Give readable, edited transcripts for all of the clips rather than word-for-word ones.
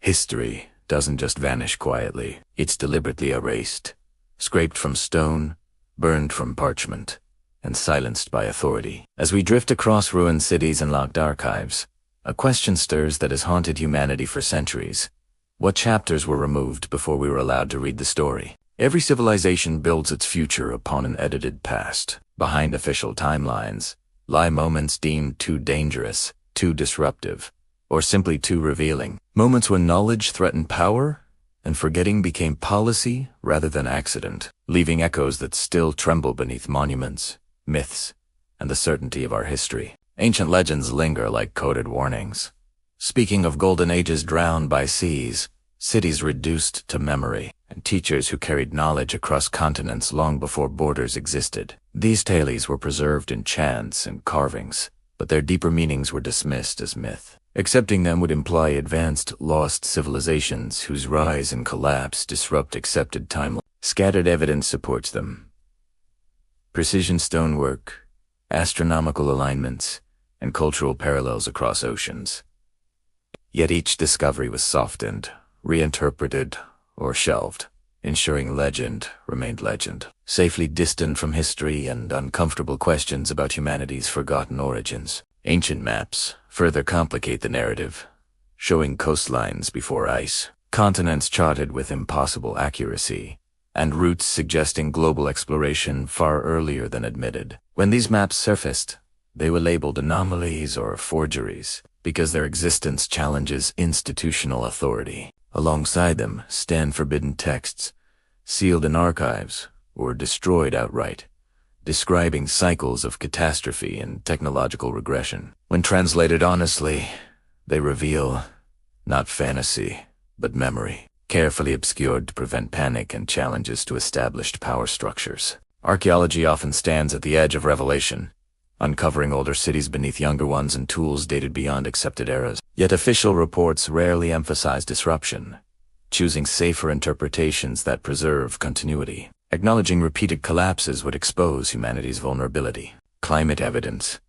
History doesn't just vanish quietly. It's deliberately erased, scraped from stone, burned from parchment, and silenced by authority. As we drift across ruined cities and locked archives, a question stirs that has haunted humanity for centuries. What chapters were removed before we were allowed to read the story? Every civilization builds its future upon an edited past. Behind official timelines lie moments deemed too dangerous, too disruptive, or simply too revealing. Moments when knowledge threatened power, and forgetting became policy rather than accident, leaving echoes that still tremble beneath monuments, myths, and the certainty of our history. Ancient legends linger like coded warnings, speaking of golden ages drowned by seas, cities reduced to memory, and teachers who carried knowledge across continents long before borders existed. These tales were preserved in chants and carvings, but their deeper meanings were dismissed as myth. Accepting them would imply advanced, lost civilizations whose rise and collapse disrupt accepted timelines. Scattered evidence supports them. Precision stonework, astronomical alignments, and cultural parallels across oceans. Yet each discovery was softened, reinterpreted, or shelved, ensuring legend remained legend, safely distant from history and uncomfortable questions about humanity's forgotten origins. Ancient maps further complicate the narrative, showing coastlines before ice, continents charted with impossible accuracy, and routes suggesting global exploration far earlier than admitted. When these maps surfaced, they were labeled anomalies or forgeries because their existence challenges institutional authority. Alongside them stand forbidden texts, sealed in archives or destroyed outright, describing cycles of catastrophe and technological regression. When translated honestly, they reveal not fantasy, but memory, carefully obscured to prevent panic and challenges to established power structures. Archaeology often stands at the edge of revelation, uncovering older cities beneath younger ones and tools dated beyond accepted eras. Yet official reports rarely emphasize disruption, choosing safer interpretations that preserve continuity. Acknowledging repeated collapses would expose humanity's vulnerability. Climate evidence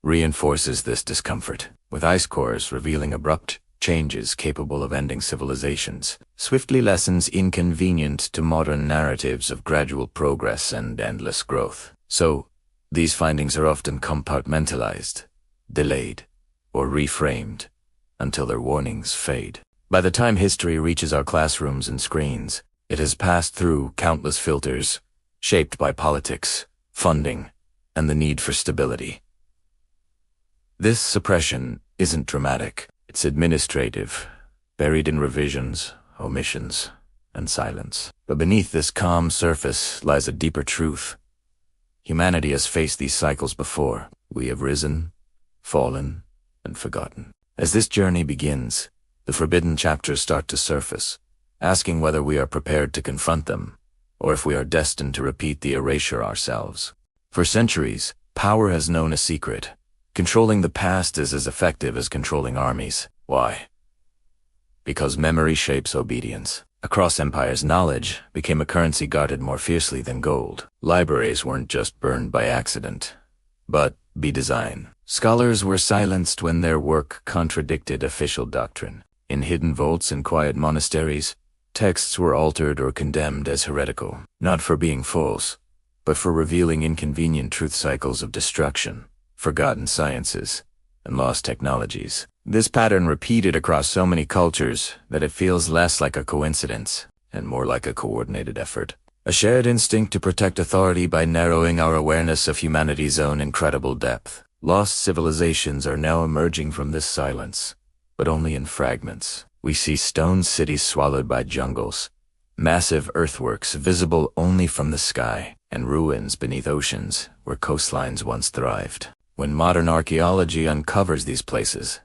reinforces this discomfort, with ice cores revealing abrupt changes capable of ending civilizations. Swiftly lessens inconvenient to modern narratives of gradual progress and endless growth. So, these findings are often compartmentalized, delayed, or reframed until their warnings fade. By the time history reaches our classrooms and screens, it has passed through countless filters, shaped by politics, funding, and the need for stability. This suppression isn't dramatic. It's administrative, buried in revisions, omissions, and silence. But beneath this calm surface lies a deeper truth. Humanity has faced these cycles before. We have risen, fallen, and forgotten. As this journey begins, the forbidden chapters start to surface, asking whether we are prepared to confront them, or if we are destined to repeat the erasure ourselves. For centuries, power has known a secret. Controlling the past is as effective as controlling armies. Why? Because memory shapes obedience. Across empires, knowledge became a currency guarded more fiercely than gold. Libraries weren't just burned by accident, but by design. Scholars were silenced when their work contradicted official doctrine. In hidden vaults and quiet monasteries, texts were altered or condemned as heretical, not for being false, but for revealing inconvenient truth cycles of destruction, forgotten sciences, and lost technologies. This pattern repeated across so many cultures that it feels less like a coincidence and more like a coordinated effort. A shared instinct to protect authority by narrowing our awareness of humanity's own incredible depth. Lost civilizations are now emerging from this silence, but only in fragments. We see stone cities swallowed by jungles, massive earthworks visible only from the sky, and ruins beneath oceans where coastlines once thrived. When modern archaeology uncovers these places,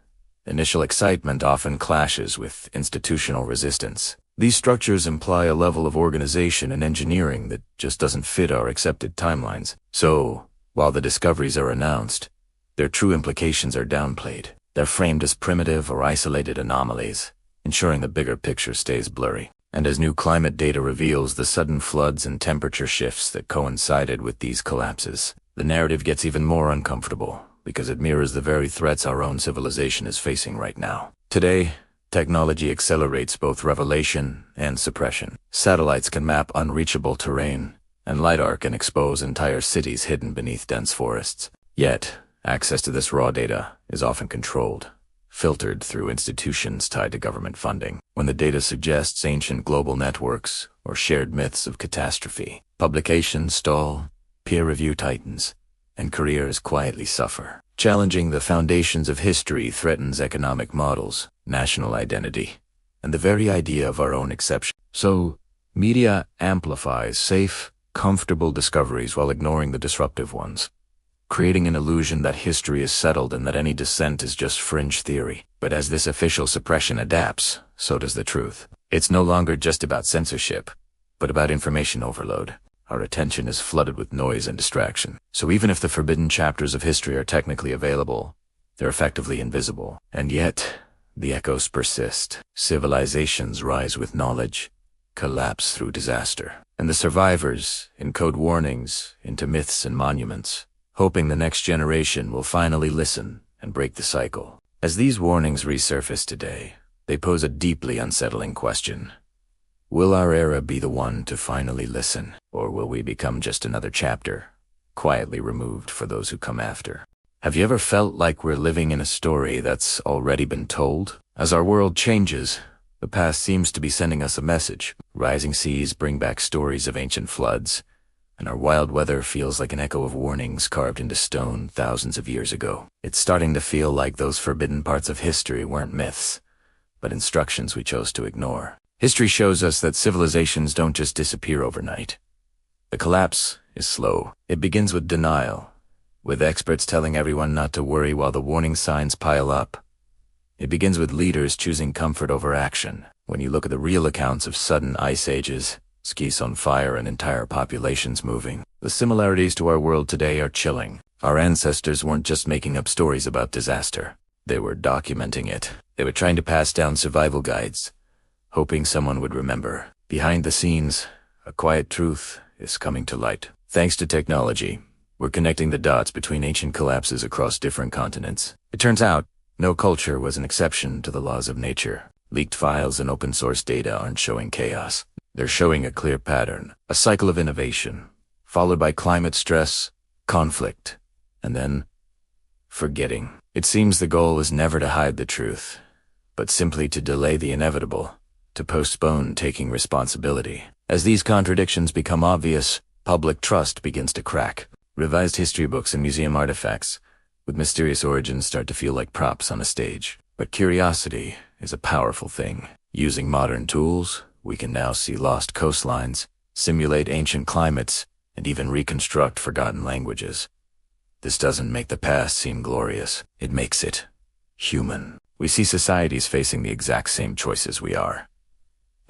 initial excitement often clashes with institutional resistance. These structures imply a level of organization and engineering that just doesn't fit our accepted timelines. So, while the discoveries are announced, their true implications are downplayed. They're framed as primitive or isolated anomalies, ensuring the bigger picture stays blurry. And as new climate data reveals the sudden floods and temperature shifts that coincided with these collapses, the narrative gets even more uncomfortable because it mirrors the very threats our own civilization is facing right now. Today, Technology accelerates both revelation and suppression. Satellites can map unreachable terrain, and LiDAR can expose entire cities hidden beneath dense forests. Yet, access to this raw data is often controlled, filtered through institutions tied to government funding. When the data suggests ancient global networks or shared myths of catastrophe, publications stall, peer review tightens, and careers quietly suffer. Challenging the foundations of history threatens economic models, national identity, and the very idea of our own exception. So, media amplifies safe, comfortable discoveries while ignoring the disruptive ones, creating an illusion that history is settled and that any dissent is just fringe theory. But as this official suppression adapts, so does the truth. It's no longer just about censorship, but about information overload. Our attention is flooded with noise and distraction. So even if the forbidden chapters of history are technically available, they're effectively invisible. And yet, the echoes persist. Civilizations rise with knowledge, collapse through disaster, and the survivors encode warnings into myths and monuments, hoping the next generation will finally listen and break the cycle. As these warnings resurface today, they pose a deeply unsettling question. Will our era be the one to finally listen, or will we become just another chapter, quietly removed for those who come after? Have you ever felt like we're living in a story that's already been told? As our world changes, the past seems to be sending us a message. Rising seas bring back stories of ancient floods, and our wild weather feels like an echo of warnings carved into stone thousands of years ago. It's starting to feel like those forbidden parts of history weren't myths, but instructions we chose to ignore. History shows us that civilizations don't just disappear overnight. The collapse is slow. It begins with denial, with experts telling everyone not to worry while the warning signs pile up. It begins with leaders choosing comfort over action. When you look at the real accounts of sudden ice ages, skies on fire, and entire populations moving, the similarities to our world today are chilling. Our ancestors weren't just making up stories about disaster. They were documenting it. They were trying to pass down survival guides, hoping someone would remember. Behind the scenes, a quiet truth is coming to light. Thanks to technology, we're connecting the dots between ancient collapses across different continents. It turns out, no culture was an exception to the laws of nature. Leaked files and open source data aren't showing chaos. They're showing a clear pattern, a cycle of innovation, followed by climate stress, conflict, and then forgetting. It seems the goal is never to hide the truth, but simply to delay the inevitable, to postpone taking responsibility. As these contradictions become obvious, public trust begins to crack. Revised history books and museum artifacts with mysterious origins start to feel like props on a stage. But curiosity is a powerful thing. Using modern tools, we can now see lost coastlines, simulate ancient climates, and even reconstruct forgotten languages. This doesn't make the past seem glorious. It makes it human. We see societies facing the exact same choices we are.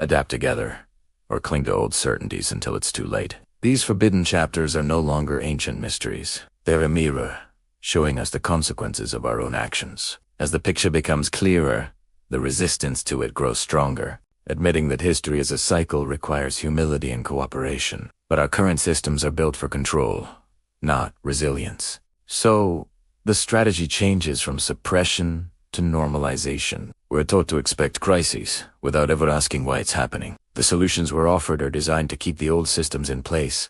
Adapt together, or cling to old certainties until it's too late. These forbidden chapters are no longer ancient mysteries. They're a mirror, showing us the consequences of our own actions. As the picture becomes clearer, the resistance to it grows stronger. Admitting that history is a cycle requires humility and cooperation. But our current systems are built for control, not resilience. So, the strategy changes from suppression to normalization. We're taught to expect crises without ever asking why it's happening. The solutions we're offered are designed to keep the old systems in place,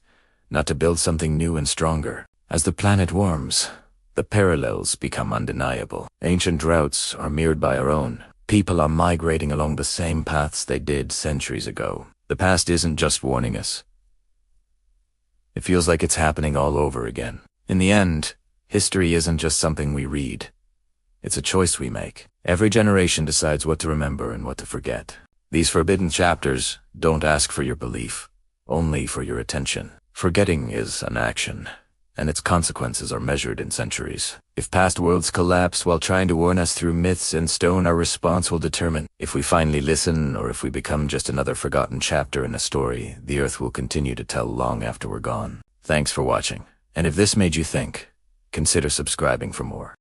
not to build something new and stronger. As the planet warms, the parallels become undeniable. Ancient droughts are mirrored by our own. People are migrating along the same paths they did centuries ago. The past isn't just warning us. It feels like it's happening all over again. In the end, history isn't just something we read. It's a choice we make. Every generation decides what to remember and what to forget. These forbidden chapters don't ask for your belief, only for your attention. Forgetting is an action, and its consequences are measured in centuries. If past worlds collapse while trying to warn us through myths and stone, our response will determine if we finally listen or if we become just another forgotten chapter in a story the Earth will continue to tell long after we're gone. Thanks for watching, and if this made you think, consider subscribing for more.